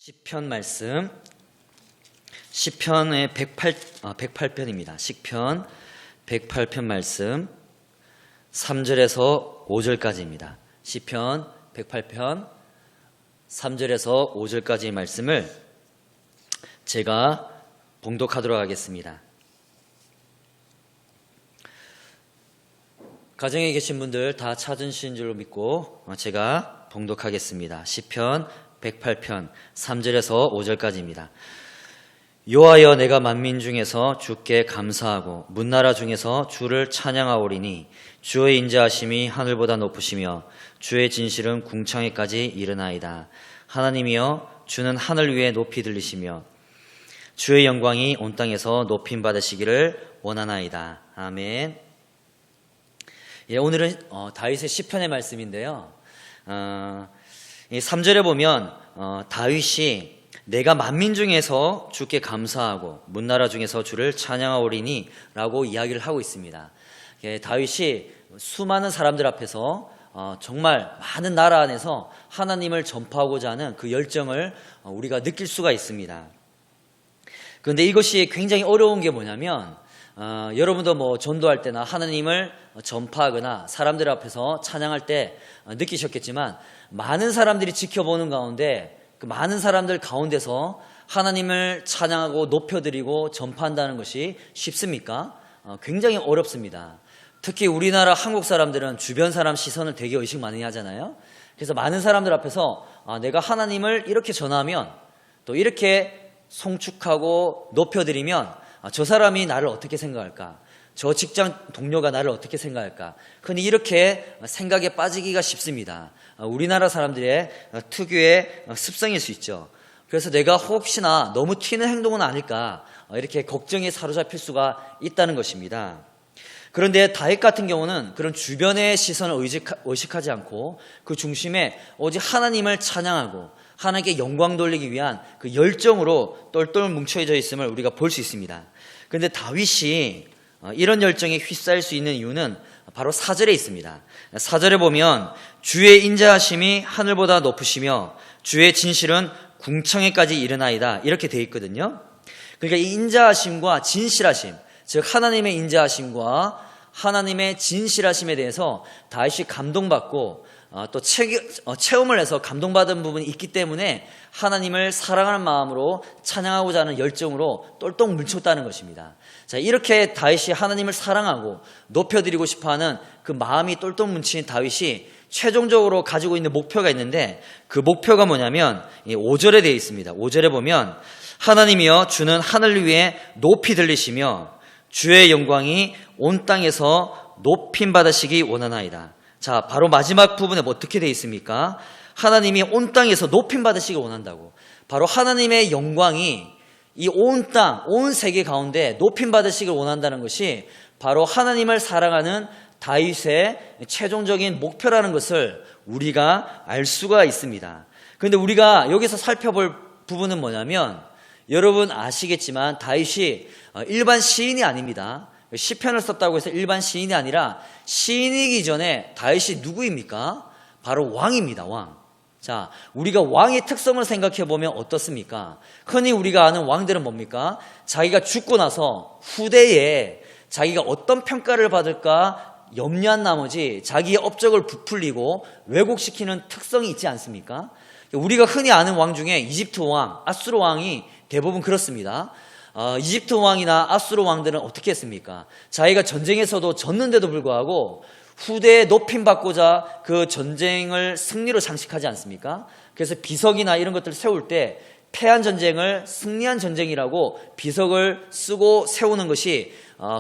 시편 말씀, 시편의 108편입니다. 시편 108편 말씀 3절에서 5절까지입니다. 시편 108편 3절에서 5절까지의 말씀을 제가 봉독하도록 하겠습니다. 가정에 계신 분들 다 찾으신 줄로 믿고 제가 봉독하겠습니다. 시편 108편 3절에서 5절까지입니다. 여호와여, 내가 만민 중에서 주께 감사하고 문나라 중에서 주를 찬양하오리니 주의 인자하심이 하늘보다 높으시며 주의 진실은 궁창에까지 이르나이다. 하나님이여, 주는 하늘 위에 높이 들리시며 주의 영광이 온 땅에서 높임 받으시기를 원하나이다. 아멘. 오늘은 다윗의 시편의 말씀인데요. 3절에 보면 다윗이 내가 만민 중에서 주께 감사하고 문나라 중에서 주를 찬양하오리니 라고 이야기를 하고 있습니다. 다윗이 수많은 사람들 앞에서 정말 많은 나라 안에서 하나님을 전파하고자 하는 그 열정을 우리가 느낄 수가 있습니다. 그런데 이것이 굉장히 어려운 게 뭐냐면 여러분도 전도할 때나 하나님을 전파하거나 사람들 앞에서 찬양할 때 느끼셨겠지만 많은 사람들이 지켜보는 가운데 그 많은 사람들 가운데서 하나님을 찬양하고 높여드리고 전파한다는 것이 쉽습니까? 굉장히 어렵습니다. 특히 우리나라 한국 사람들은 주변 사람 시선을 되게 의식 많이 하잖아요. 그래서 많은 사람들 앞에서 내가 하나님을 이렇게 전하면 또 이렇게 송축하고 높여드리면 저 사람이 나를 어떻게 생각할까? 저 직장 동료가 나를 어떻게 생각할까? 흔히 이렇게 생각에 빠지기가 쉽습니다. 우리나라 사람들의 특유의 습성일 수 있죠. 그래서 내가 혹시나 너무 튀는 행동은 아닐까 이렇게 걱정에 사로잡힐 수가 있다는 것입니다. 그런데 다윗 같은 경우는 그런 주변의 시선을 의식하지 않고 그 중심에 오직 하나님을 찬양하고 하나님께 영광 돌리기 위한 그 열정으로 똘똘 뭉쳐져 있음을 우리가 볼 수 있습니다. 그런데 다윗이 이런 열정에 휩싸일 수 있는 이유는 바로 4절에 있습니다. 4절에 보면 주의 인자하심이 하늘보다 높으시며 주의 진실은 궁창에까지 이르나이다 이렇게 되어 있거든요. 그러니까 이 인자하심과 진실하심, 즉 하나님의 인자하심과 하나님의 진실하심에 대해서 다윗이 감동받고 또 체험을 해서 감동받은 부분이 있기 때문에 하나님을 사랑하는 마음으로 찬양하고자 하는 열정으로 똘똘 뭉쳤다는 것입니다. 자, 이렇게 다윗이 하나님을 사랑하고 높여드리고 싶어하는 그 마음이 똘똘 뭉친 다윗이 최종적으로 가지고 있는 목표가 있는데 그 목표가 뭐냐면 5절에 되어 있습니다. 5절에 보면 하나님이여, 주는 하늘 위에 높이 들리시며 주의 영광이 온 땅에서 높임 받으시기 원하나이다. 자, 바로 마지막 부분에 어떻게 되어 있습니까? 하나님이 온 땅에서 높임 받으시기 원한다고. 바로 하나님의 영광이 이 온 땅, 온 세계 가운데 높임 받으시길 원한다는 것이 바로 하나님을 사랑하는 다윗의 최종적인 목표라는 것을 우리가 알 수가 있습니다. 그런데 우리가 여기서 살펴볼 부분은 뭐냐면 여러분 아시겠지만 다윗이 일반 시인이 아닙니다. 시편을 썼다고 해서 일반 시인이 아니라 시인이기 전에 다윗이 누구입니까? 바로 왕입니다. 왕. 자, 우리가 왕의 특성을 생각해 보면 어떻습니까? 흔히 우리가 아는 왕들은 뭡니까? 자기가 죽고 나서 후대에 자기가 어떤 평가를 받을까 염려한 나머지 자기의 업적을 부풀리고 왜곡시키는 특성이 있지 않습니까? 우리가 흔히 아는 왕 중에 이집트 왕, 아수르 왕이 대부분 그렇습니다. 이집트 왕이나 아수르 왕들은 어떻게 했습니까? 자기가 전쟁에서도 졌는데도 불구하고 후대에 높임받고자 그 전쟁을 승리로 장식하지 않습니까? 그래서 비석이나 이런 것들을 세울 때 패한 전쟁을 승리한 전쟁이라고 비석을 쓰고 세우는 것이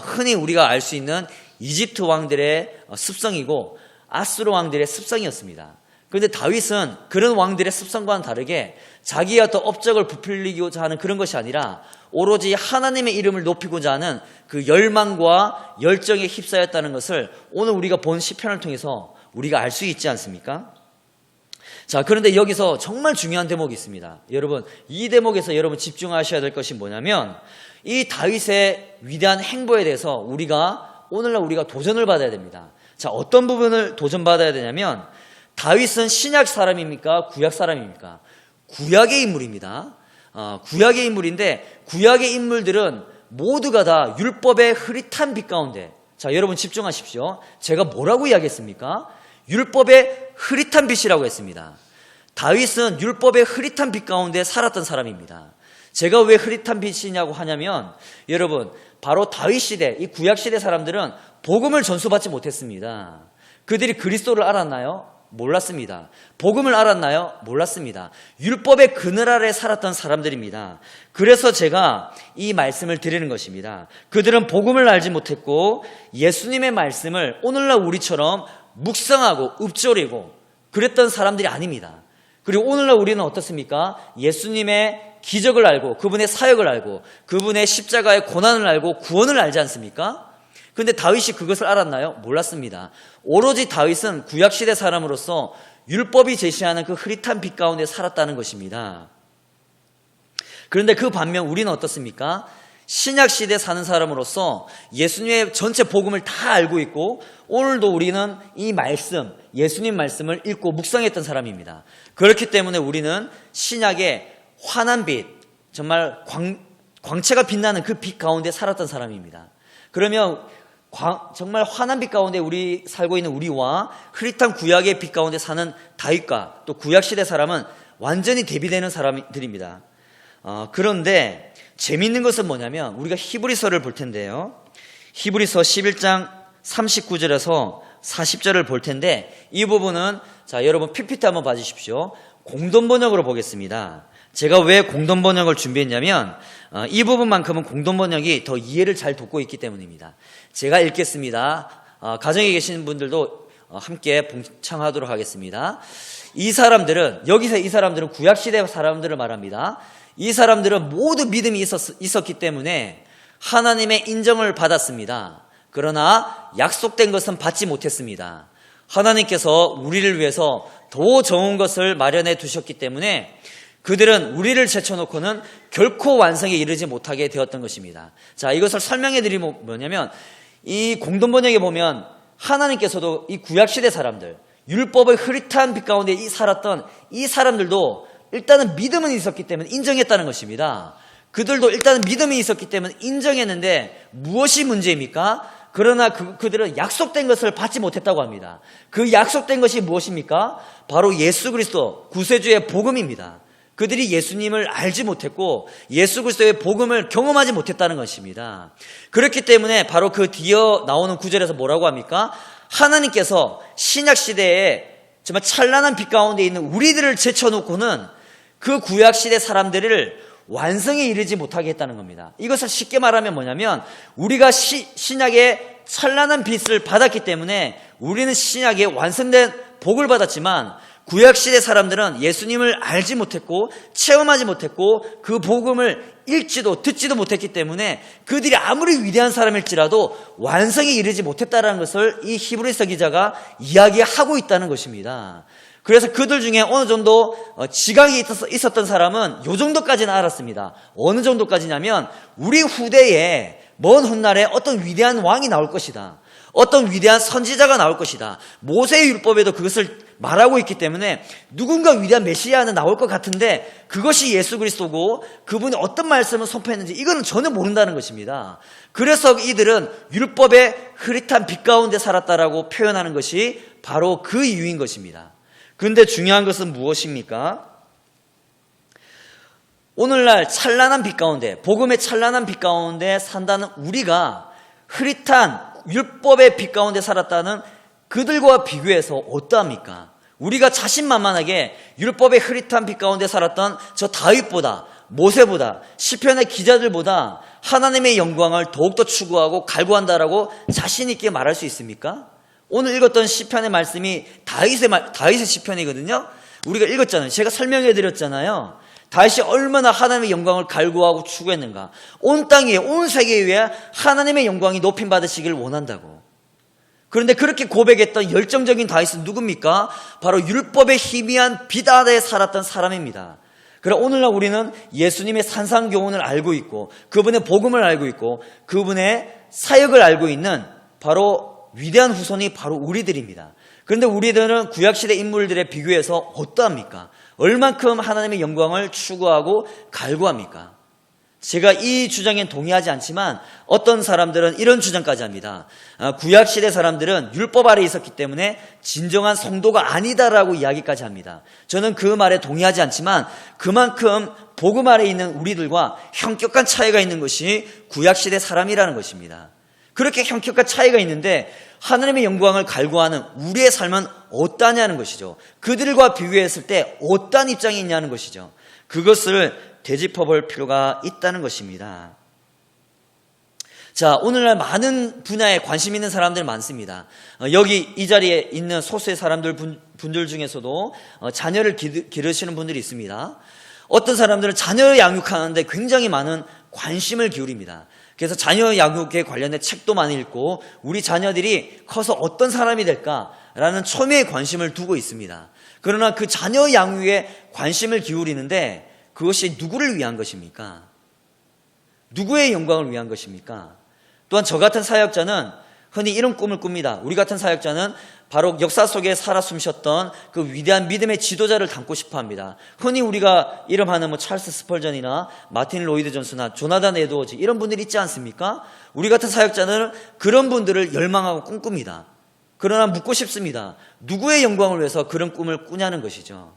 흔히 우리가 알 수 있는 이집트 왕들의 습성이고 아수르 왕들의 습성이었습니다. 그런데 다윗은 그런 왕들의 습성과는 다르게 자기의 어떤 업적을 부풀리고자 하는 그런 것이 아니라 오로지 하나님의 이름을 높이고자 하는 그 열망과 열정에 휩싸였다는 것을 오늘 우리가 본 시편을 통해서 우리가 알 수 있지 않습니까? 자, 그런데 여기서 정말 중요한 대목이 있습니다. 여러분, 이 대목에서 여러분 집중하셔야 될 것이 뭐냐면 이 다윗의 위대한 행보에 대해서 오늘날 우리가 도전을 받아야 됩니다. 자, 어떤 부분을 도전받아야 되냐면 다윗은 신약 사람입니까? 구약 사람입니까? 구약의 인물입니다. 구약의 인물인데 구약의 인물들은 모두가 다 율법의 흐릿한 빛 가운데, 자 여러분 집중하십시오. 제가 뭐라고 이야기했습니까? 율법의 흐릿한 빛이라고 했습니다. 다윗은 율법의 흐릿한 빛 가운데 살았던 사람입니다. 제가 왜 흐릿한 빛이냐고 하냐면 여러분 바로 다윗 시대, 이 구약 시대 사람들은 복음을 전수받지 못했습니다. 그들이 그리스도를 알았나요? 몰랐습니다. 복음을 알았나요? 몰랐습니다. 율법의 그늘 아래 살았던 사람들입니다. 그래서 제가 이 말씀을 드리는 것입니다. 그들은 복음을 알지 못했고 예수님의 말씀을 오늘날 우리처럼 묵상하고 읊조리고 그랬던 사람들이 아닙니다. 그리고 오늘날 우리는 어떻습니까? 예수님의 기적을 알고 그분의 사역을 알고 그분의 십자가의 고난을 알고 구원을 알지 않습니까? 그런데 다윗이 그것을 알았나요? 몰랐습니다. 오로지 다윗은 구약시대 사람으로서 율법이 제시하는 그 흐릿한 빛 가운데 살았다는 것입니다. 그런데 그 반면 우리는 어떻습니까? 신약시대 사는 사람으로서 예수님의 전체 복음을 다 알고 있고 오늘도 우리는 이 말씀, 예수님 말씀을 읽고 묵상했던 사람입니다. 그렇기 때문에 우리는 신약의 환한 빛, 정말 광채가 빛나는 그 빛 가운데 살았던 사람입니다. 그러면 정말 환한 빛 가운데 우리 살고 있는 우리와 흐릿한 구약의 빛 가운데 사는 다윗과 또 구약시대 사람은 완전히 대비되는 사람들입니다. 그런데 재미있는 것은 뭐냐면 우리가 히브리서를 볼 텐데요. 히브리서 11장 39절에서 40절을 볼 텐데 이 부분은 자 여러분 PPT 한번 봐주십시오. 공동번역으로 보겠습니다. 제가 왜 공동번역을 준비했냐면 이 부분만큼은 공동번역이 더 이해를 잘 돕고 있기 때문입니다. 제가 읽겠습니다. 가정에 계신 분들도 함께 봉창하도록 하겠습니다. 이 사람들은 여기서 이 사람들은 구약시대 사람들을 말합니다. 이 사람들은 모두 믿음이 있었기 때문에 하나님의 인정을 받았습니다. 그러나 약속된 것은 받지 못했습니다. 하나님께서 우리를 위해서 더 좋은 것을 마련해 두셨기 때문에 그들은 우리를 제쳐놓고는 결코 완성에 이르지 못하게 되었던 것입니다. 자, 이것을 설명해 드리면 뭐냐면 이 공동번역에 보면 하나님께서도 이 구약시대 사람들, 율법의 흐릿한 빛 가운데 살았던 이 사람들도 일단은 믿음은 있었기 때문에 인정했다는 것입니다. 그들도 일단은 믿음이 있었기 때문에 인정했는데 무엇이 문제입니까? 그러나 그들은 약속된 것을 받지 못했다고 합니다. 그 약속된 것이 무엇입니까? 바로 예수 그리스도 구세주의 복음입니다. 그들이 예수님을 알지 못했고 예수 그리스도의 복음을 경험하지 못했다는 것입니다. 그렇기 때문에 바로 그 뒤에 나오는 구절에서 뭐라고 합니까? 하나님께서 신약시대에 정말 찬란한 빛 가운데 있는 우리들을 제쳐놓고는 그 구약시대 사람들을 완성에 이르지 못하게 했다는 겁니다. 이것을 쉽게 말하면 뭐냐면 우리가 신약의 찬란한 빛을 받았기 때문에 우리는 신약의 완성된 복을 받았지만 구약시대 사람들은 예수님을 알지 못했고 체험하지 못했고 그 복음을 읽지도 듣지도 못했기 때문에 그들이 아무리 위대한 사람일지라도 완성에 이르지 못했다는 것을 이 히브리서 기자가 이야기하고 있다는 것입니다. 그래서 그들 중에 어느 정도 지각이 있었던 사람은 요 정도까지는 알았습니다. 어느 정도까지냐면 우리 후대에 먼 훗날에 어떤 위대한 왕이 나올 것이다. 어떤 위대한 선지자가 나올 것이다. 모세의 율법에도 그것을 말하고 있기 때문에 누군가 위대한 메시아는 나올 것 같은데 그것이 예수 그리스도고 그분이 어떤 말씀을 선포했는지 이거는 전혀 모른다는 것입니다. 그래서 이들은 율법의 흐릿한 빛 가운데 살았다라고 표현하는 것이 바로 그 이유인 것입니다. 그런데 중요한 것은 무엇입니까? 오늘날 찬란한 빛 가운데, 복음의 찬란한 빛 가운데 산다는 우리가 흐릿한 율법의 빛 가운데 살았다는 그들과 비교해서 어떠합니까? 우리가 자신만만하게 율법의 흐릿한 빛 가운데 살았던 저 다윗보다, 모세보다, 시편의 기자들보다 하나님의 영광을 더욱더 추구하고 갈구한다라고 자신 있게 말할 수 있습니까? 오늘 읽었던 시편의 말씀이 다윗의 시편이거든요. 우리가 읽었잖아요. 제가 설명해 드렸잖아요. 다윗이 얼마나 하나님의 영광을 갈구하고 추구했는가. 온 땅 위에, 온 세계 위에 하나님의 영광이 높임 받으시길 원한다고. 그런데 그렇게 고백했던 열정적인 다윗은 누굽니까? 바로 율법의 희미한 빛 아래에 살았던 사람입니다. 그러나 오늘날 우리는 예수님의 산상교훈을 알고 있고 그분의 복음을 알고 있고 그분의 사역을 알고 있는 바로 위대한 후손이 바로 우리들입니다. 그런데 우리들은 구약시대 인물들에 비교해서 어떠합니까? 얼만큼 하나님의 영광을 추구하고 갈구합니까? 제가 이 주장엔 동의하지 않지만 어떤 사람들은 이런 주장까지 합니다. 구약시대 사람들은 율법 아래에 있었기 때문에 진정한 성도가 아니다라고 이야기까지 합니다. 저는 그 말에 동의하지 않지만 그만큼 복음 아래에 있는 우리들과 현격한 차이가 있는 것이 구약시대 사람이라는 것입니다. 그렇게 현격한 차이가 있는데 하나님의 영광을 갈구하는 우리의 삶은 어떠냐는 것이죠. 그들과 비교했을 때 어떤 입장이 있냐는 것이죠. 그것을 되짚어 볼 필요가 있다는 것입니다. 자, 오늘날 많은 분야에 관심 있는 사람들 많습니다. 여기 이 자리에 있는 소수의 분들 중에서도 자녀를 기르시는 분들이 있습니다. 어떤 사람들은 자녀 양육하는데 굉장히 많은 관심을 기울입니다. 그래서 자녀 양육에 관련된 책도 많이 읽고 우리 자녀들이 커서 어떤 사람이 될까라는 첨예의 관심을 두고 있습니다. 그러나 그 자녀 양육에 관심을 기울이는데 그것이 누구를 위한 것입니까? 누구의 영광을 위한 것입니까? 또한 저 같은 사역자는 흔히 이런 꿈을 꿉니다. 우리 같은 사역자는 바로 역사 속에 살아 숨쉬었던 그 위대한 믿음의 지도자를 닮고 싶어 합니다. 흔히 우리가 이름하는 찰스 스펄전이나 마틴 로이드 존스나 조나단 에드워즈 이런 분들이 있지 않습니까? 우리 같은 사역자는 그런 분들을 열망하고 꿈꿉니다. 그러나 묻고 싶습니다. 누구의 영광을 위해서 그런 꿈을 꾸냐는 것이죠.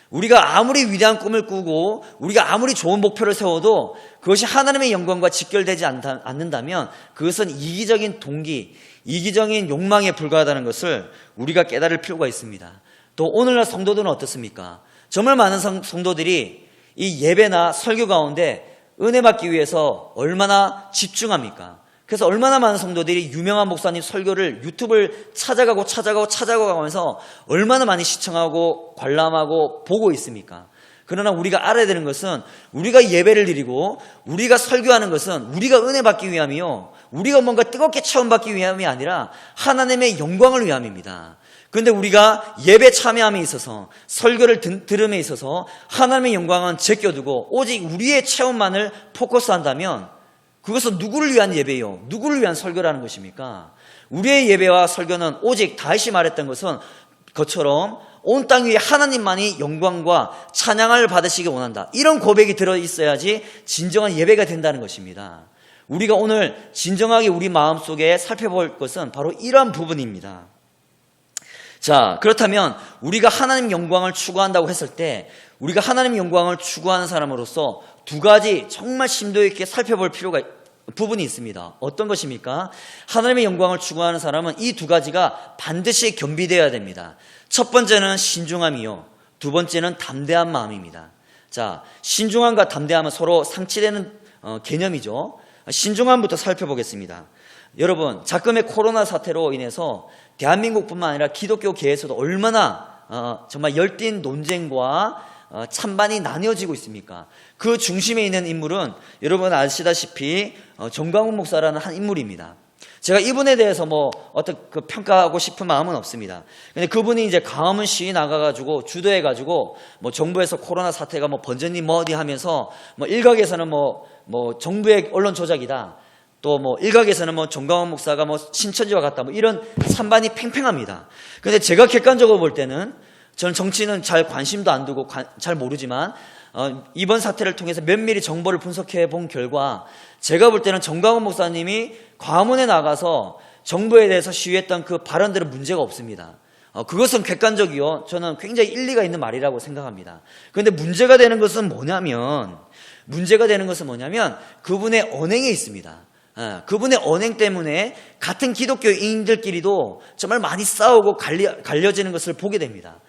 우리가 아무리 위대한 꿈을 꾸고 우리가 아무리 좋은 목표를 세워도 그것이 하나님의 영광과 직결되지 않는다면 그것은 이기적인 동기, 이기적인 욕망에 불과하다는 것을 우리가 깨달을 필요가 있습니다. 또 오늘날 성도들은 어떻습니까? 정말 많은 성도들이 이 예배나 설교 가운데 은혜 받기 위해서 얼마나 집중합니까? 그래서 얼마나 많은 성도들이 유명한 목사님 설교를 유튜브를 찾아가고 가면서 얼마나 많이 시청하고 관람하고 보고 있습니까? 그러나 우리가 알아야 되는 것은 우리가 예배를 드리고 우리가 설교하는 것은 우리가 은혜 받기 위함이요, 우리가 뭔가 뜨겁게 체험받기 위함이 아니라 하나님의 영광을 위함입니다. 그런데 우리가 예배 참여함에 있어서 설교를 들음에 있어서 하나님의 영광은 제껴두고 오직 우리의 체험만을 포커스한다면 그것은 누구를 위한 예배요? 누구를 위한 설교라는 것입니까? 우리의 예배와 설교는 오직 다윗이 말했던 것처럼 온 땅 위에 하나님만이 영광과 찬양을 받으시기 원한다. 이런 고백이 들어있어야지 진정한 예배가 된다는 것입니다. 우리가 오늘 진정하게 우리 마음속에 살펴볼 것은 바로 이러한 부분입니다. 자, 그렇다면 우리가 하나님 영광을 추구한다고 했을 때 우리가 하나님 영광을 추구하는 사람으로서 두 가지 정말 심도 있게 살펴볼 부분이 있습니다. 어떤 것입니까? 하나님의 영광을 추구하는 사람은 이 두 가지가 반드시 겸비되어야 됩니다. 첫 번째는 신중함이요, 두 번째는 담대한 마음입니다. 자, 신중함과 담대함은 서로 상치되는 개념이죠. 신중함부터 살펴보겠습니다. 여러분, 작금의 코로나 사태로 인해서 대한민국뿐만 아니라 기독교계에서도 얼마나 정말 열띤 논쟁과 찬반이 나뉘어지고 있습니까? 그 중심에 있는 인물은 여러분 아시다시피 정광훈 목사라는 한 인물입니다. 제가 이분에 대해서 어떻게 평가하고 싶은 마음은 없습니다. 근데 그분이 이제 광화문 시위 나가가지고 주도해가지고 정부에서 코로나 사태가 번졌니 어디 하면서 일각에서는 정부의 언론 조작이다. 또 일각에서는 정광훈 목사가 신천지와 같다. 이런 찬반이 팽팽합니다. 근데 제가 객관적으로 볼 때는 저는 정치는 잘 관심도 안 두고 잘 모르지만 이번 사태를 통해서 면밀히 정보를 분석해 본 결과 제가 볼 때는 정광훈 목사님이 광화문에 나가서 정부에 대해서 시위했던 그 발언들은 문제가 없습니다. 그것은 객관적이요, 저는 굉장히 일리가 있는 말이라고 생각합니다. 그런데 문제가 되는 것은 뭐냐면 그분의 언행에 있습니다. 그분의 언행 때문에 같은 기독교인들끼리도 정말 많이 싸우고 갈려지는 것을 보게 됩니다.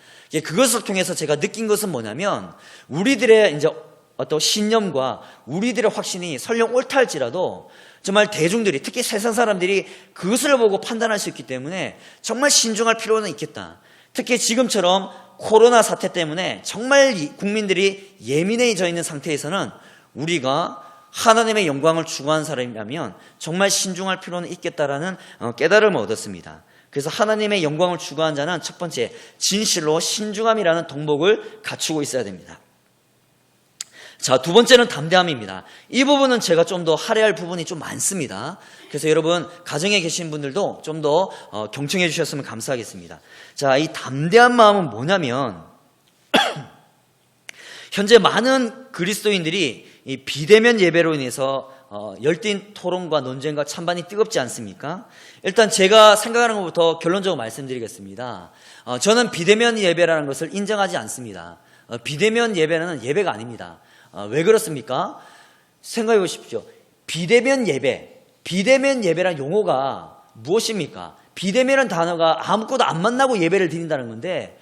그것을 통해서 제가 느낀 것은 뭐냐면 우리들의 이제 어떤 신념과 우리들의 확신이 설령 옳다 할지라도 정말 대중들이, 특히 세상 사람들이 그것을 보고 판단할 수 있기 때문에 정말 신중할 필요는 있겠다. 특히 지금처럼 코로나 사태 때문에 정말 국민들이 예민해져 있는 상태에서는 우리가 하나님의 영광을 추구하는 사람이라면 정말 신중할 필요는 있겠다라는 깨달음을 얻었습니다. 그래서 하나님의 영광을 추구하는 자는 첫 번째, 진실로 신중함이라는 덕목을 갖추고 있어야 됩니다. 자, 두 번째는 담대함입니다. 이 부분은 제가 좀 더 할애할 부분이 좀 많습니다. 그래서 여러분 가정에 계신 분들도 좀 더 경청해 주셨으면 감사하겠습니다. 자, 이 담대한 마음은 뭐냐면 현재 많은 그리스도인들이 이 비대면 예배로 인해서 열띤 토론과 논쟁과 찬반이 뜨겁지 않습니까? 일단 제가 생각하는 것부터 결론적으로 말씀드리겠습니다. 저는 비대면 예배라는 것을 인정하지 않습니다. 비대면 예배는 예배가 아닙니다. 왜 그렇습니까? 생각해 보십시오. 비대면 예배라는 용어가 무엇입니까? 비대면이라는 단어가 아무것도 안 만나고 예배를 드린다는 건데,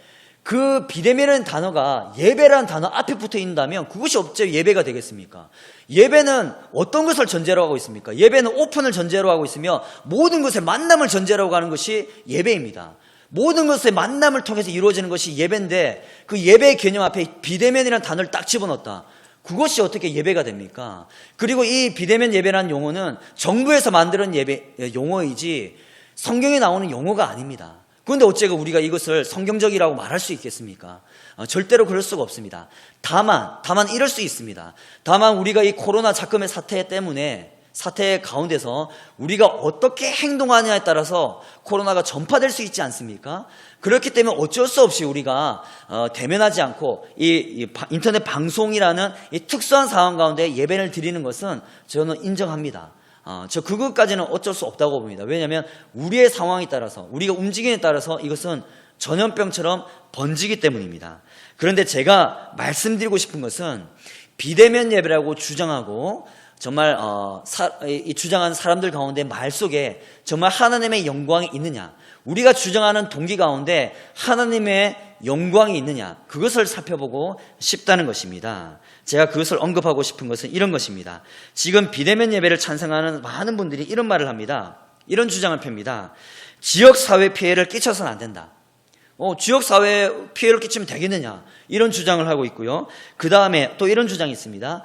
그 비대면이라는 단어가 예배라는 단어 앞에 붙어 있다면 그것이 어째 예배가 되겠습니까? 예배는 어떤 것을 전제로 하고 있습니까? 예배는 오픈을 전제로 하고 있으며 모든 것의 만남을 전제로 하는 것이 예배입니다. 모든 것의 만남을 통해서 이루어지는 것이 예배인데, 그 예배의 개념 앞에 비대면이라는 단어를 딱 집어넣었다. 그것이 어떻게 예배가 됩니까? 그리고 이 비대면 예배라는 용어는 정부에서 만드는 예배 용어이지 성경에 나오는 용어가 아닙니다. 그런데 어째가 우리가 이것을 성경적이라고 말할 수 있겠습니까? 절대로 그럴 수가 없습니다. 다만 이럴 수 있습니다. 다만 우리가 이 코로나 작금의 사태 가운데서 우리가 어떻게 행동하느냐에 따라서 코로나가 전파될 수 있지 않습니까? 그렇기 때문에 어쩔 수 없이 우리가 대면하지 않고 이 인터넷 방송이라는 이 특수한 상황 가운데 예배를 드리는 것은 저는 인정합니다. 저 그것까지는 어쩔 수 없다고 봅니다. 왜냐하면 우리의 상황에 따라서, 우리가 움직임에 따라서 이것은 전염병처럼 번지기 때문입니다. 그런데 제가 말씀드리고 싶은 것은 비대면 예배라고 주장하고 정말 이 주장하는 사람들 가운데 말 속에 정말 하나님의 영광이 있느냐, 우리가 주장하는 동기 가운데 하나님의 영광이 있느냐, 그것을 살펴보고 싶다는 것입니다. 제가 그것을 언급하고 싶은 것은 이런 것입니다. 지금 비대면 예배를 찬성하는 많은 분들이 이런 말을 합니다. 이런 주장을 펴니다. 지역사회 피해를 끼쳐서는 안 된다. 지역사회에 피해를 끼치면 되겠느냐, 이런 주장을 하고 있고요. 그 다음에 또 이런 주장이 있습니다.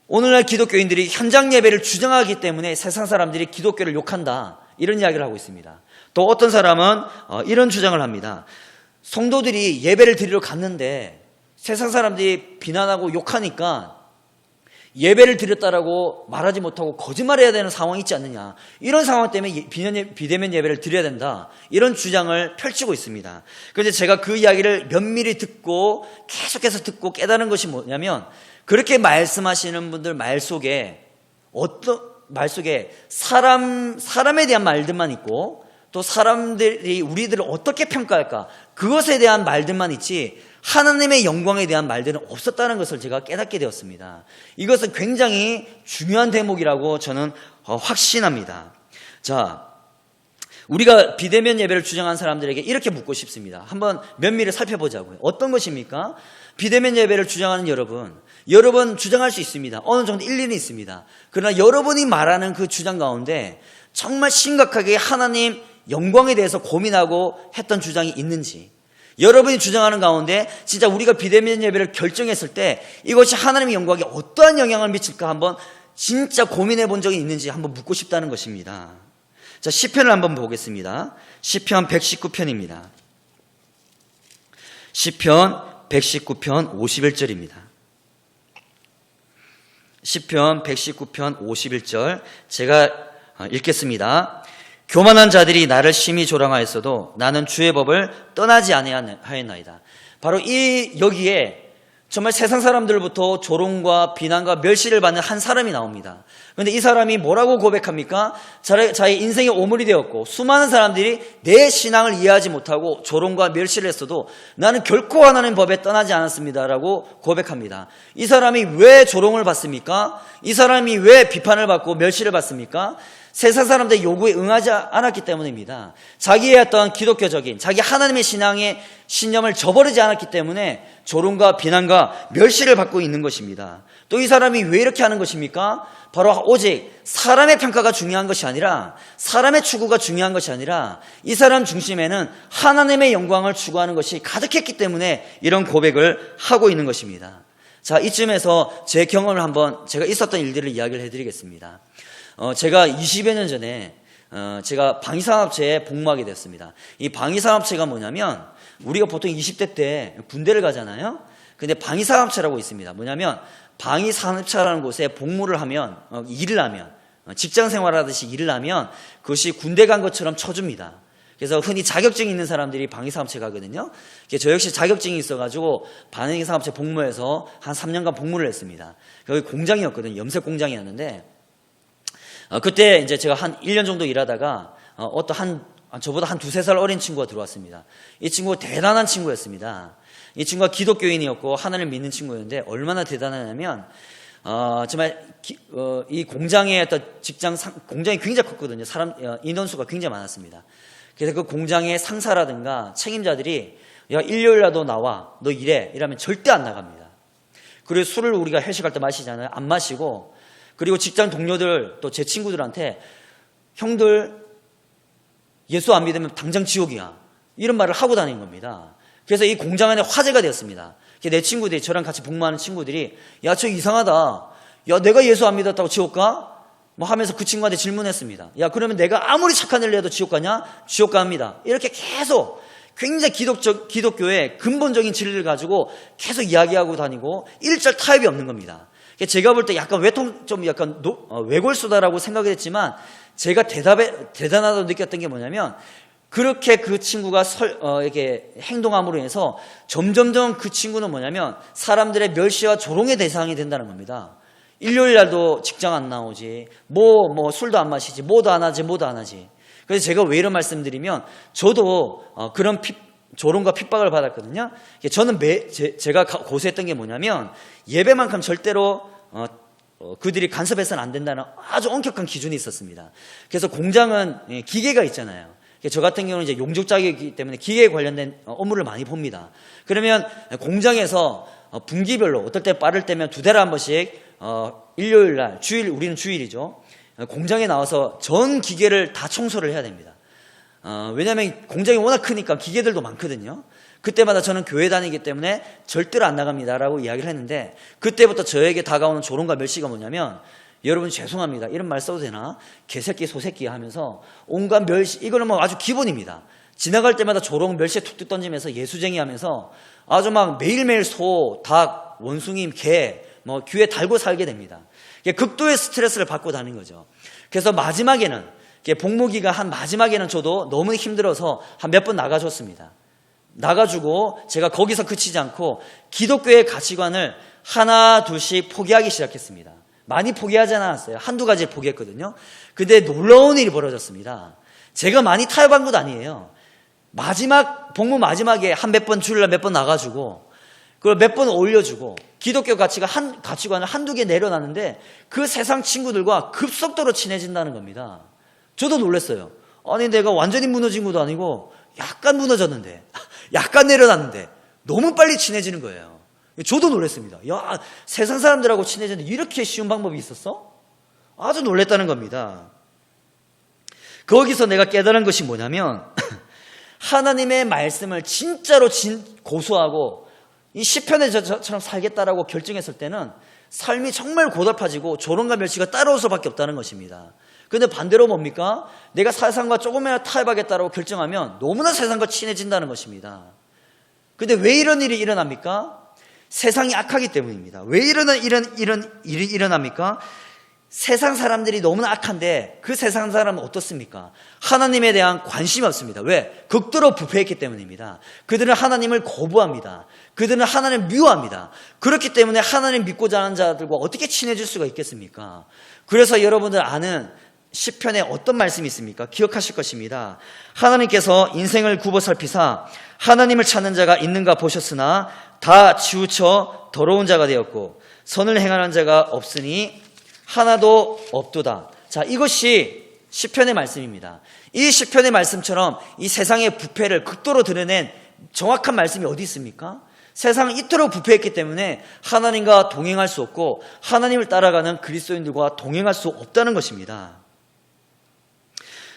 오늘날 기독교인들이 현장 예배를 주장하기 때문에 세상 사람들이 기독교를 욕한다, 이런 이야기를 하고 있습니다. 또 어떤 사람은 이런 주장을 합니다. 성도들이 예배를 드리러 갔는데 세상 사람들이 비난하고 욕하니까 예배를 드렸다라고 말하지 못하고 거짓말해야 되는 상황이 있지 않느냐, 이런 상황 때문에 비대면 예배를 드려야 된다, 이런 주장을 펼치고 있습니다. 그런데 제가 그 이야기를 면밀히 듣고 계속해서 듣고 깨달은 것이 뭐냐면, 그렇게 말씀하시는 분들 말 속에 사람에 대한 말들만 있고, 또 사람들이 우리들을 어떻게 평가할까, 그것에 대한 말들만 있지 하나님의 영광에 대한 말들은 없었다는 것을 제가 깨닫게 되었습니다. 이것은 굉장히 중요한 대목이라고 저는 확신합니다. 자, 우리가 비대면 예배를 주장한 사람들에게 이렇게 묻고 싶습니다. 한번 면밀히 살펴보자고요. 어떤 것입니까? 비대면 예배를 주장하는 여러분 주장할 수 있습니다. 어느 정도 일리는 있습니다. 그러나 여러분이 말하는 그 주장 가운데 정말 심각하게 하나님 영광에 대해서 고민하고 했던 주장이 있는지, 여러분이 주장하는 가운데 진짜 우리가 비대면 예배를 결정했을 때 이것이 하나님의 영광에 어떠한 영향을 미칠까 한번 진짜 고민해 본 적이 있는지 한번 묻고 싶다는 것입니다. 자, 시편을 한번 보겠습니다. 시편 119편입니다. 시편 119편 51절입니다. 시편 119편 51절 제가 읽겠습니다. 교만한 자들이 나를 심히 조롱하였어도 나는 주의 법을 떠나지 아니하였나이다. 바로 여기에 정말 세상 사람들부터 조롱과 비난과 멸시를 받는 한 사람이 나옵니다. 그런데 이 사람이 뭐라고 고백합니까? 자기 인생의 오물이 되었고 수많은 사람들이 내 신앙을 이해하지 못하고 조롱과 멸시를 했어도 나는 결코 하나님 법에 떠나지 않았습니다라고 고백합니다. 이 사람이 왜 조롱을 받습니까? 이 사람이 왜 비판을 받고 멸시를 받습니까? 세상 사람들의 요구에 응하지 않았기 때문입니다. 자기의 어떤 기독교적인 자기 하나님의 신앙의 신념을 저버리지 않았기 때문에 조롱과 비난과 멸시를 받고 있는 것입니다. 또 이 사람이 왜 이렇게 하는 것입니까? 바로 오직 사람의 평가가 중요한 것이 아니라, 사람의 추구가 중요한 것이 아니라 이 사람 중심에는 하나님의 영광을 추구하는 것이 가득했기 때문에 이런 고백을 하고 있는 것입니다. 자, 이쯤에서 제 경험을 한번, 제가 있었던 일들을 이야기를 해드리겠습니다. 제가 20여 년 전에 제가 방위산업체에 복무하게 됐습니다. 이 방위산업체가 뭐냐면, 우리가 보통 20대 때 군대를 가잖아요. 근데 방위산업체라고 있습니다. 뭐냐면 방위산업체라는 곳에 복무를 하면, 일을 하면, 직장 생활하듯이 일을 하면 그것이 군대 간 것처럼 쳐줍니다. 그래서 흔히 자격증이 있는 사람들이 방위사업체 가거든요. 저 역시 자격증이 있어가지고 방위사업체 복무해서 한 3년간 복무를 했습니다. 거기 공장이었거든요. 염색 공장이었는데 그때 이제 제가 한 1년 정도 일하다가 저보다 한 2-3살 어린 친구가 들어왔습니다. 이 친구가 대단한 친구였습니다. 이 친구가 기독교인이었고 하나님을 믿는 친구였는데 얼마나 대단하냐면 정말 이 공장의 어떤 공장이 굉장히 컸거든요. 인원수가 굉장히 많았습니다. 그래서 그 공장의 상사라든가 책임자들이 야, 일요일날도 나와, 너 일해 이러면 절대 안 나갑니다. 그리고 술을 우리가 회식할 때 마시잖아요. 안 마시고, 그리고 직장 동료들 또 제 친구들한테 형들 예수 안 믿으면 당장 지옥이야 이런 말을 하고 다니는 겁니다. 그래서 이 공장 안에 화제가 되었습니다. 내 친구들이, 저랑 같이 복무하는 친구들이 야, 저 이상하다, 야, 내가 예수 안 믿었다고 지옥 가? 뭐 하면서 그 친구한테 질문했습니다. 야, 그러면 내가 아무리 착한 일을 해도 지옥 가냐? 지옥 갑니다. 이렇게 계속 굉장히 기독교의 근본적인 진리를 가지고 계속 이야기하고 다니고 일절 타협이 없는 겁니다. 제가 볼 때 약간 외골수다라고 생각을 했지만 제가 대단하다고 느꼈던 게 뭐냐면 그렇게 그 친구가 이렇게 행동함으로 인해서 점점점 그 친구는 뭐냐면 사람들의 멸시와 조롱의 대상이 된다는 겁니다. 일요일 날도 직장 안 나오지, 술도 안 마시지, 뭐도 안 하지. 그래서 제가 왜 이런 말씀드리면 저도 그런 조롱과 핍박을 받았거든요. 저는 제가 고수했던 게 뭐냐면 예배만큼 절대로 그들이 간섭해서는 안 된다는 아주 엄격한 기준이 있었습니다. 그래서 공장은 기계가 있잖아요. 저 같은 경우는 이제 용접 자격이기 때문에 기계에 관련된 업무를 많이 봅니다. 그러면 공장에서 분기별로 어떨 때 빠를 때면 2달에 한 번씩 일요일 날, 우리는 주일이죠. 공장에 나와서 전 기계를 다 청소를 해야 됩니다. 왜냐하면 공장이 워낙 크니까 기계들도 많거든요. 그때마다 저는 교회 다니기 때문에 절대로 안 나갑니다라고 이야기를 했는데 그때부터 저에게 다가오는 조롱과 멸시가 뭐냐면 여러분 죄송합니다, 이런 말 써도 되나? 개새끼 소새끼 하면서 온갖 멸시, 이거는 뭐 아주 기본입니다. 지나갈 때마다 조롱 멸시에 툭툭 던지면서 예수쟁이 하면서 아주 막 매일매일 소, 닭, 원숭이, 개 귀에 달고 살게 됩니다. 극도의 스트레스를 받고 다니는 거죠. 그래서 마지막에는 복무기가 한 마지막에는 저도 너무 힘들어서 한 몇 번 나가줬습니다. 나가주고 제가 거기서 그치지 않고 기독교의 가치관을 하나 둘씩 포기하기 시작했습니다. 많이 포기하지 않았어요. 한두 가지를 포기했거든요. 근데 놀라운 일이 벌어졌습니다. 제가 많이 타협한 것 아니에요. 복무 마지막에 한 몇 번 주일날 몇 번 나가주고 그걸 몇 번 올려주고 기독교 가치관을 한두 개 내려놨는데 그 세상 친구들과 급속도로 친해진다는 겁니다. 저도 놀랐어요. 아니 내가 완전히 무너진 것도 아니고 약간 무너졌는데 약간 내려놨는데 너무 빨리 친해지는 거예요. 저도 놀랐습니다. 야, 세상 사람들하고 친해지는데 이렇게 쉬운 방법이 있었어? 아주 놀랐다는 겁니다. 거기서 내가 깨달은 것이 뭐냐면 하나님의 말씀을 진짜로 고수하고 이 시편의 저처럼 살겠다라고 결정했을 때는 삶이 정말 고달파지고 조롱과 멸시가 따라올 수밖에 없다는 것입니다. 그런데 반대로 뭡니까? 내가 세상과 조금이라도 타협하겠다라고 결정하면 너무나 세상과 친해진다는 것입니다. 그런데 왜 이런 일이 일어납니까? 세상이 악하기 때문입니다. 왜 이런 일이 일어납니까? 세상 사람들이 너무나 악한데 그 세상 사람은 어떻습니까? 하나님에 대한 관심이 없습니다. 왜? 극도로 부패했기 때문입니다. 그들은 하나님을 거부합니다. 그들은 하나님을 미워합니다. 그렇기 때문에 하나님 믿고자 하는 자들과 어떻게 친해질 수가 있겠습니까? 그래서 여러분들 아는 시편에 어떤 말씀이 있습니까? 기억하실 것입니다. 하나님께서 인생을 굽어 살피사 하나님을 찾는 자가 있는가 보셨으나 다 치우쳐 더러운 자가 되었고 선을 행하는 자가 없으니 하나도 없도다. 자, 이것이 시편의 말씀입니다. 이 시편의 말씀처럼 이 세상의 부패를 극도로 드러낸 정확한 말씀이 어디 있습니까? 세상은 이토록 부패했기 때문에 하나님과 동행할 수 없고 하나님을 따라가는 그리스도인들과 동행할 수 없다는 것입니다.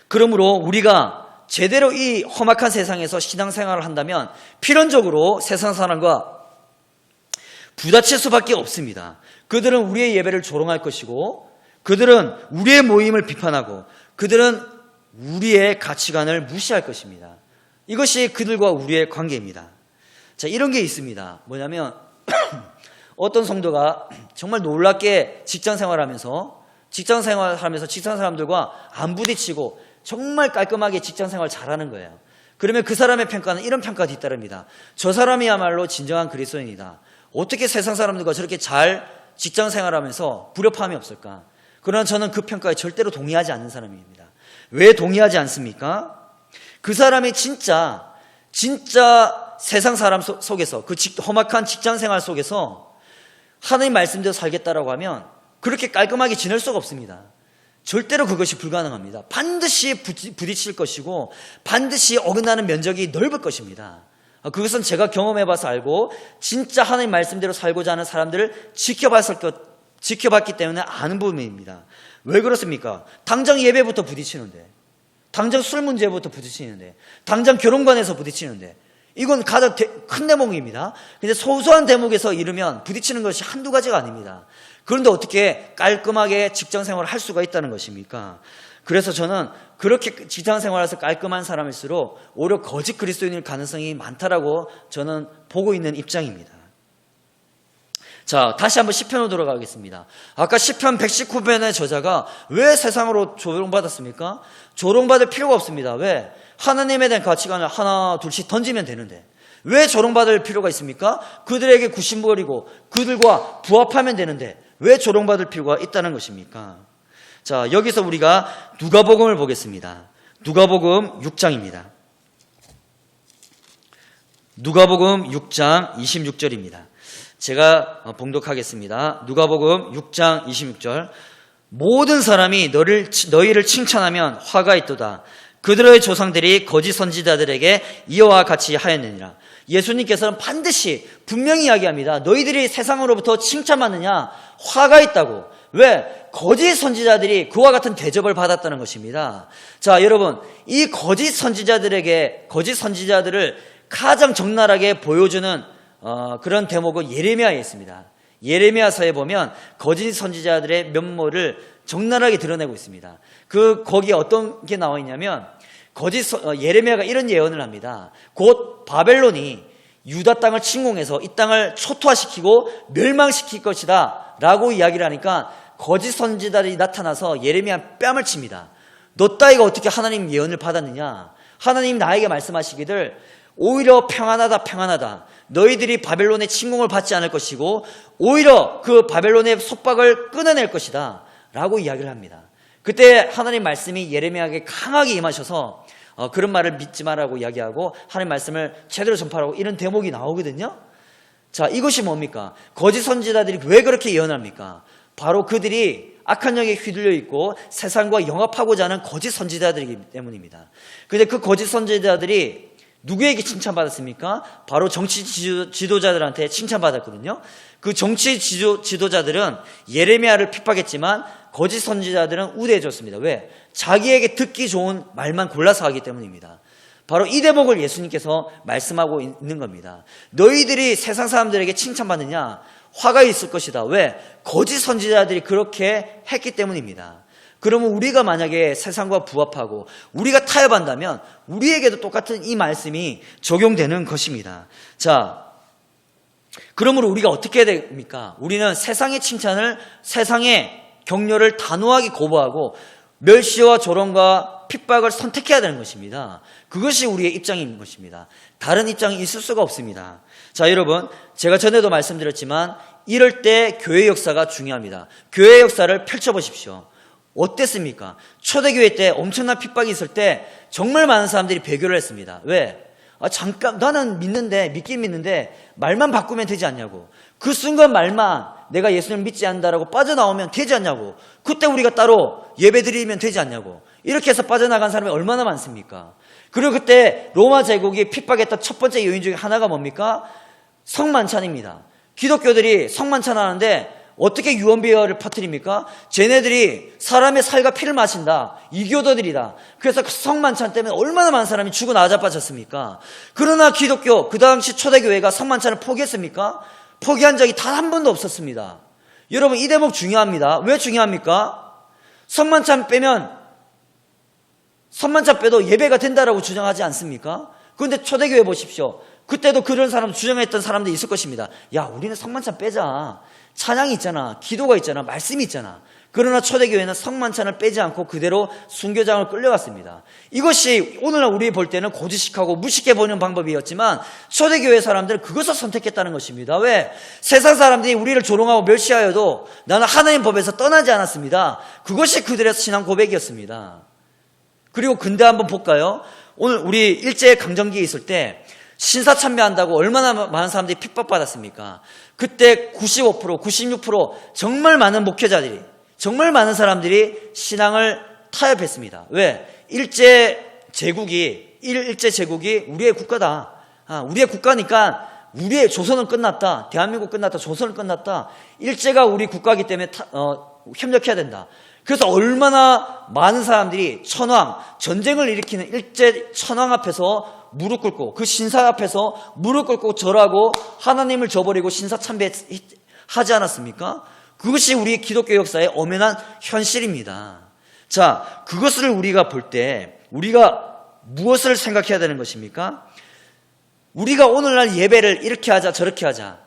그러므로 우리가 제대로 이 험악한 세상에서 신앙생활을 한다면 필연적으로 세상 사람과 부딪힐 수밖에 없습니다. 그들은 우리의 예배를 조롱할 것이고 그들은 우리의 모임을 비판하고 그들은 우리의 가치관을 무시할 것입니다. 이것이 그들과 우리의 관계입니다. 자, 이런 게 있습니다. 뭐냐면 어떤 성도가 정말 놀랍게 직장 생활하면서 직장 사람들과 안 부딪히고 정말 깔끔하게 직장생활 잘하는 거예요. 그러면 그 사람의 평가는 이런 평가가 뒤따릅니다. 저 사람이야말로 진정한 그리스도인이다. 어떻게 세상 사람들과 저렇게 잘 직장생활하면서 불협화음이 없을까? 그러나 저는 그 평가에 절대로 동의하지 않는 사람입니다. 왜 동의하지 않습니까? 그 사람이 진짜 세상 사람 속에서 그 험악한 직장생활 속에서 하나님 말씀대로 살겠다라고 하면 그렇게 깔끔하게 지낼 수가 없습니다. 절대로 그것이 불가능합니다. 반드시 부딪힐 것이고 반드시 어긋나는 면적이 넓을 것입니다. 그것은 제가 경험해봐서 알고 진짜 하나님 말씀대로 살고자 하는 사람들을 지켜봤기 때문에 아는 부분입니다. 왜 그렇습니까? 당장 예배부터 부딪히는데, 당장 술 문제부터 부딪히는데, 당장 결혼관에서 부딪히는데, 이건 가장 큰 대목입니다. 근데 소소한 대목에서 이르면 부딪히는 것이 한두 가지가 아닙니다. 그런데 어떻게 깔끔하게 직장생활을 할 수가 있다는 것입니까? 그래서 저는 그렇게 직장생활에서 깔끔한 사람일수록 오히려 거짓 그리스도인일 가능성이 많다라고 저는 보고 있는 입장입니다. 자, 다시 한번 시편으로 돌아가겠습니다. 아까 시편 119편의 저자가 왜 세상으로 조롱받았습니까? 조롱받을 필요가 없습니다. 왜? 하나님에 대한 가치관을 하나 둘씩 던지면 되는데 왜 조롱받을 필요가 있습니까? 그들에게 굽신거리고 그들과 부합하면 되는데 왜 조롱받을 필요가 있다는 것입니까? 자, 여기서 우리가 누가복음을 보겠습니다. 누가복음 6장입니다. 누가복음 6장 26절입니다. 제가 봉독하겠습니다. 누가복음 6장 26절. 모든 사람이 너희를 칭찬하면 화가 있도다. 그들의 조상들이 거짓 선지자들에게 이와 같이 하였느니라. 예수님께서는 반드시 분명히 이야기합니다. 너희들이 세상으로부터 칭찬받느냐? 화가 있다고. 왜? 거짓 선지자들이 그와 같은 대접을 받았다는 것입니다. 자, 여러분, 이 거짓 선지자들을 가장 적나라하게 보여주는 그런 대목은 예레미야에 있습니다. 예레미야서에 보면 거짓 선지자들의 면모를 적나라하게 드러내고 있습니다. 거기에 어떤 게 나와 있냐면 예레미야가 이런 예언을 합니다. 곧 바벨론이 유다 땅을 침공해서 이 땅을 초토화시키고 멸망시킬 것이다 라고 이야기를 하니까 거짓 선지자들이 나타나서 예레미야 뺨을 칩니다. 너 따위가 어떻게 하나님 예언을 받았느냐? 하나님 나에게 말씀하시기를 오히려 평안하다. 너희들이 바벨론의 침공을 받지 않을 것이고 오히려 그 바벨론의 속박을 끊어낼 것이다 라고 이야기를 합니다. 그때 하나님 말씀이 예레미야에게 강하게 임하셔서 그런 말을 믿지 말라고 이야기하고 하나님 말씀을 제대로 전파하고 이런 대목이 나오거든요. 자, 이것이 뭡니까? 거짓 선지자들이 왜 그렇게 예언합니까? 바로 그들이 악한 영에 휘둘려 있고 세상과 영합하고자 하는 거짓 선지자들이기 때문입니다. 그런데 그 거짓 선지자들이 누구에게 칭찬받았습니까? 바로 정치 지도자들한테 칭찬받았거든요. 그 정치 지도자들은 예레미야를 핍박했지만 거짓 선지자들은 우대해줬습니다. 왜? 자기에게 듣기 좋은 말만 골라서 하기 때문입니다. 바로 이 대목을 예수님께서 말씀하고 있는 겁니다. 너희들이 세상 사람들에게 칭찬받느냐? 화가 있을 것이다. 왜? 거짓 선지자들이 그렇게 했기 때문입니다. 그러면 우리가 만약에 세상과 부합하고 우리가 타협한다면 우리에게도 똑같은 이 말씀이 적용되는 것입니다. 자, 그러므로 우리가 어떻게 해야 됩니까? 우리는 세상의 칭찬을, 세상의 격려를 단호하게 거부하고 멸시와 조롱과 핍박을 선택해야 되는 것입니다. 그것이 우리의 입장인 것입니다. 다른 입장이 있을 수가 없습니다. 자, 여러분, 제가 전에도 말씀드렸지만 이럴 때 교회 역사가 중요합니다. 교회 역사를 펼쳐보십시오. 어땠습니까? 초대교회 때 엄청난 핍박이 있을 때 정말 많은 사람들이 배교를 했습니다. 왜? 잠깐 나는 믿긴 믿는데 말만 바꾸면 되지 않냐고. 그 순간 말만 내가 예수님을 믿지 않는다라고 빠져나오면 되지 않냐고. 그때 우리가 따로 예배드리면 되지 않냐고. 이렇게 해서 빠져나간 사람이 얼마나 많습니까? 그리고 그때 로마 제국이 핍박했던 첫 번째 요인 중에 하나가 뭡니까? 성만찬입니다. 기독교들이 성만찬 하는데 어떻게 유언비어를 퍼뜨립니까? 쟤네들이 사람의 살과 피를 마신다. 이교도들이다. 그래서 그 성만찬 때문에 얼마나 많은 사람이 죽어 나자빠졌습니까? 그러나 기독교, 그 당시 초대교회가 성만찬을 포기했습니까? 포기한 적이 단 한 번도 없었습니다. 여러분, 이 대목 중요합니다. 왜 중요합니까? 성만찬 빼도 예배가 된다라고 주장하지 않습니까? 그런데 초대교회 보십시오. 그때도 그런 사람 주장했던 사람들이 있을 것입니다. 야, 우리는 성만찬 빼자. 찬양이 있잖아. 기도가 있잖아. 말씀이 있잖아. 그러나 초대교회는 성만찬을 빼지 않고 그대로 순교장을 끌려갔습니다. 이것이 오늘날 우리 볼 때는 고지식하고 무식해 보이는 방법이었지만 초대교회 사람들은 그것을 선택했다는 것입니다. 왜? 세상 사람들이 우리를 조롱하고 멸시하여도 나는 하나님 법에서 떠나지 않았습니다. 그것이 그들의 신앙 고백이었습니다. 그리고 근대 한번 볼까요? 오늘 우리 일제 강점기에 있을 때 신사 참배한다고 얼마나 많은 사람들이 핍박받았습니까? 그때 95%, 96% 정말 많은 목회자들이, 정말 많은 사람들이 신앙을 타협했습니다. 왜? 일제 제국이 우리의 국가다. 우리의 국가니까 우리의 조선은 끝났다. 대한민국 끝났다. 조선은 끝났다. 일제가 우리 국가이기 때문에 협력해야 된다. 그래서 얼마나 많은 사람들이 전쟁을 일으키는 일제 천황 앞에서 무릎 꿇고 그 신사 앞에서 무릎 꿇고 절하고 하나님을 저버리고 신사 참배하지 않았습니까? 그것이 우리 기독교 역사의 엄연한 현실입니다. 자, 그것을 우리가 볼 때 우리가 무엇을 생각해야 되는 것입니까? 우리가 오늘날 예배를 이렇게 하자 저렇게 하자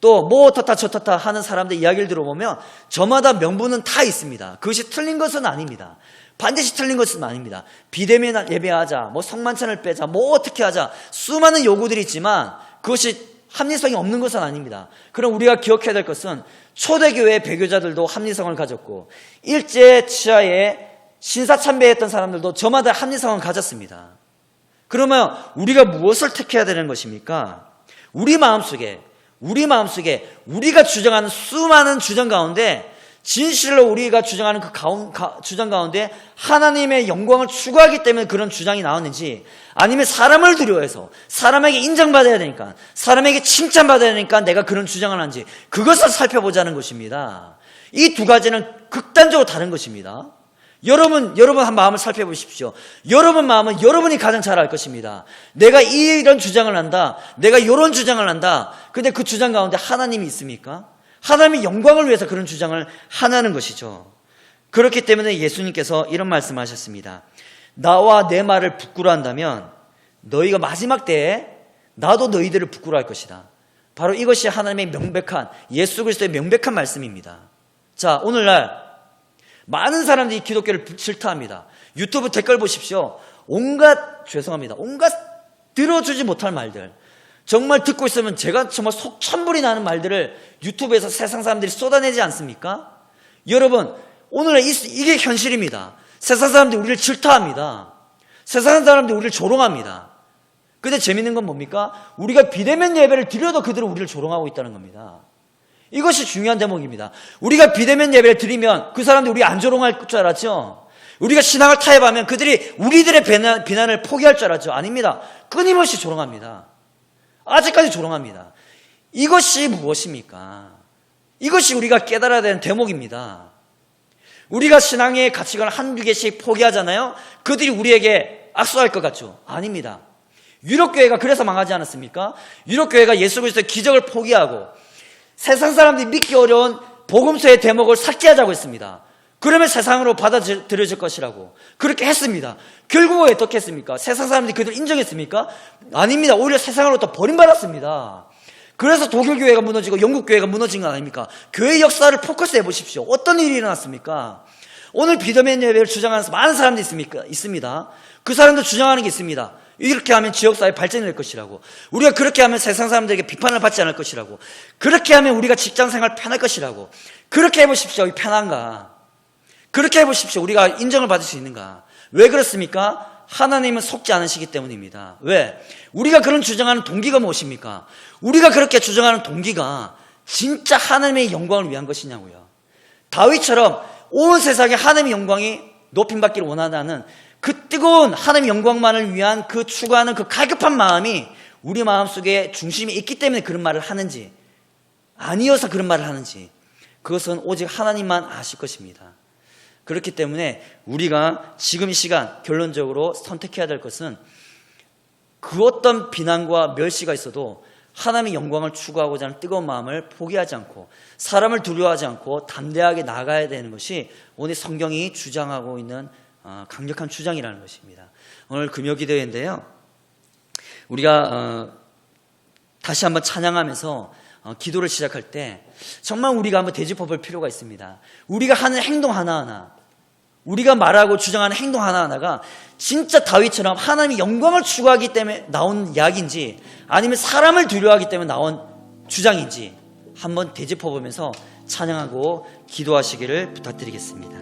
또 뭐 어떻다 저렇다 하는 사람들 이야기를 들어보면 저마다 명분은 다 있습니다. 그것이 틀린 것은 아닙니다. 반드시 틀린 것은 아닙니다. 비대면 예배하자, 뭐 성만찬을 빼자, 뭐 어떻게 하자 수많은 요구들이 있지만 그것이 합리성이 없는 것은 아닙니다. 그럼 우리가 기억해야 될 것은 초대교회 배교자들도 합리성을 가졌고 일제 치하에 신사참배했던 사람들도 저마다 합리성을 가졌습니다. 그러면 우리가 무엇을 택해야 되는 것입니까? 우리 마음속에 우리가 주장하는 수많은 주장 가운데 진실로 우리가 주장하는 그 주장 가운데 하나님의 영광을 추구하기 때문에 그런 주장이 나왔는지 아니면 사람을 두려워해서 사람에게 인정받아야 되니까 사람에게 칭찬받아야 되니까 내가 그런 주장을 하는지 그것을 살펴보자는 것입니다. 이 두 가지는 극단적으로 다른 것입니다. 여러분 한 마음을 살펴보십시오. 여러분 마음은 여러분이 가장 잘 알 것입니다. 내가 이런 주장을 한다. 내가 이런 주장을 한다. 근데 그 주장 가운데 하나님이 있습니까? 하나님의 영광을 위해서 그런 주장을 하는 것이죠. 그렇기 때문에 예수님께서 이런 말씀하셨습니다. 나와 내 말을 부끄러워한다면 너희가 마지막 때에 나도 너희들을 부끄러워할 것이다. 바로 이것이 하나님의 명백한 예수 그리스도의 명백한 말씀입니다. 자, 오늘날 많은 사람들이 기독교를 질타합니다. 유튜브 댓글 보십시오. 온갖 들어주지 못할 말들, 정말 듣고 있으면 제가 정말 속천불이 나는 말들을 유튜브에서 세상 사람들이 쏟아내지 않습니까? 여러분, 오늘날 이게 현실입니다. 세상 사람들이 우리를 질타합니다. 세상 사람들이 우리를 조롱합니다. 근데 재밌는 건 뭡니까? 우리가 비대면 예배를 드려도 그들은 우리를 조롱하고 있다는 겁니다. 이것이 중요한 대목입니다. 우리가 비대면 예배를 드리면 그 사람들이 우리 안 조롱할 줄 알았죠? 우리가 신앙을 타협하면 그들이 우리들의 비난을 포기할 줄 알았죠? 아닙니다. 끊임없이 조롱합니다. 아직까지 조롱합니다. 이것이 무엇입니까? 이것이 우리가 깨달아야 되는 대목입니다. 우리가 신앙의 가치관을 한두 개씩 포기하잖아요. 그들이 우리에게 악수할 것 같죠? 아닙니다. 유럽교회가 그래서 망하지 않았습니까? 유럽교회가 예수 그리스도의 기적을 포기하고 세상 사람들이 믿기 어려운 복음서의 대목을 삭제하자고 했습니다. 그러면 세상으로 받아들여질 것이라고 그렇게 했습니다. 결국은 어떻게 했습니까? 세상 사람들이 그들을 인정했습니까? 아닙니다. 오히려 세상으로부터 버림받았습니다. 그래서 독일 교회가 무너지고 영국 교회가 무너진 거 아닙니까? 교회 역사를 포커스해 보십시오. 어떤 일이 일어났습니까? 오늘 비대면 예배를 주장하는 많은 사람들이 있습니다. 그 사람들 주장하는 게 있습니다. 이렇게 하면 지역사회 발전이 될 것이라고, 우리가 그렇게 하면 세상 사람들에게 비판을 받지 않을 것이라고, 그렇게 하면 우리가 직장생활 편할 것이라고. 그렇게 해보십시오. 편한가? 그렇게 해보십시오. 우리가 인정을 받을 수 있는가? 왜 그렇습니까? 하나님은 속지 않으시기 때문입니다. 왜? 우리가 그런 주장하는 동기가 무엇입니까? 우리가 그렇게 주장하는 동기가 진짜 하나님의 영광을 위한 것이냐고요. 다윗처럼 온 세상에 하나님의 영광이 높임받기를 원한다는 그 뜨거운 하나님의 영광만을 위한 그 추구하는 그 갈급한 마음이 우리 마음속에 중심이 있기 때문에 그런 말을 하는지, 아니어서 그런 말을 하는지, 그것은 오직 하나님만 아실 것입니다. 그렇기 때문에 우리가 지금 이 시간 결론적으로 선택해야 될 것은 그 어떤 비난과 멸시가 있어도 하나님의 영광을 추구하고자 하는 뜨거운 마음을 포기하지 않고 사람을 두려워하지 않고 담대하게 나아가야 되는 것이 오늘 성경이 주장하고 있는 강력한 주장이라는 것입니다. 오늘 금요기도회인데요. 우리가 다시 한번 찬양하면서 기도를 시작할 때 정말 우리가 한번 되짚어 볼 필요가 있습니다. 우리가 하는 행동 하나하나, 우리가 말하고 주장하는 행동 하나하나가 진짜 다윗처럼 하나님의 영광을 추구하기 때문에 나온 이야기인지 아니면 사람을 두려워하기 때문에 나온 주장인지 한번 되짚어 보면서 찬양하고 기도하시기를 부탁드리겠습니다.